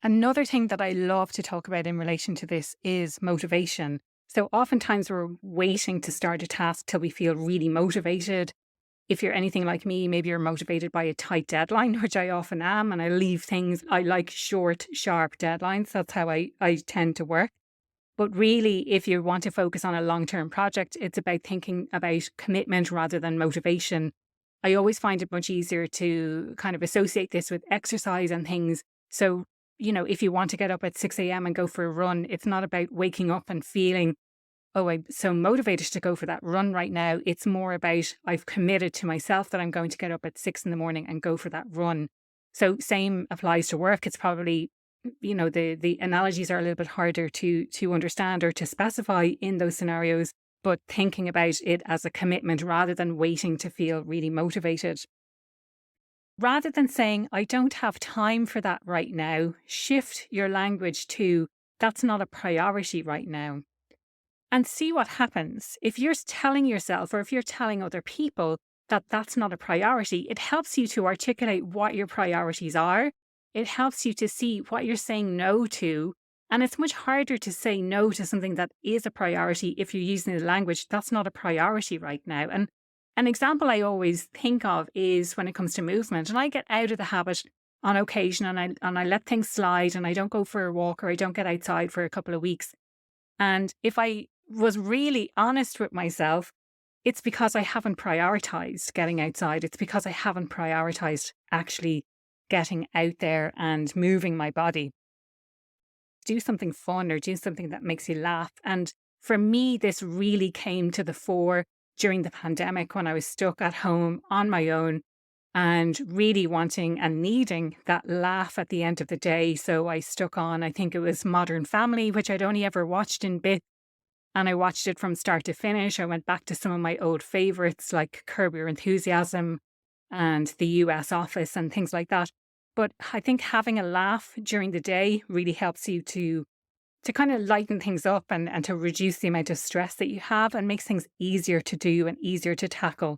Another thing that I love to talk about in relation to this is motivation. So oftentimes we're waiting to start a task till we feel really motivated. If you're anything like me, maybe you're motivated by a tight deadline, which I often am, and I leave things, I like short, sharp deadlines. That's how I tend to work. But really, if you want to focus on a long term project, it's about thinking about commitment rather than motivation. I always find it much easier to kind of associate this with exercise and things. So, if you want to get up at 6 a.m. and go for a run, it's not about waking up and feeling, oh, I'm so motivated to go for that run right now. It's more about I've committed to myself that I'm going to get up at 6 in the morning and go for that run. So same applies to work. It's probably, the analogies are a little bit harder to understand or to specify in those scenarios, but thinking about it as a commitment rather than waiting to feel really motivated. Rather than saying, I don't have time for that right now, shift your language to that's not a priority right now and see what happens. If you're telling yourself or if you're telling other people that that's not a priority, it helps you to articulate what your priorities are. It helps you to see what you're saying no to. And it's much harder to say no to something that is a priority if you're using the language that's not a priority right now. And an example I always think of is when it comes to movement. And I get out of the habit on occasion and I let things slide and I don't go for a walk or I don't get outside for a couple of weeks. And if I was really honest with myself, it's because I haven't prioritized getting outside. It's because I haven't prioritized actually getting out there and moving my body. Do something fun or do something that makes you laugh. And for me, this really came to the fore during the pandemic when I was stuck at home on my own and really wanting and needing that laugh at the end of the day. So I stuck on, I think it was Modern Family, which I'd only ever watched in bits. And I watched it from start to finish. I went back to some of my old favorites like Curb Your Enthusiasm and the US Office and things like that. But I think having a laugh during the day really helps you to kind of lighten things up and to reduce the amount of stress that you have and makes things easier to do and easier to tackle.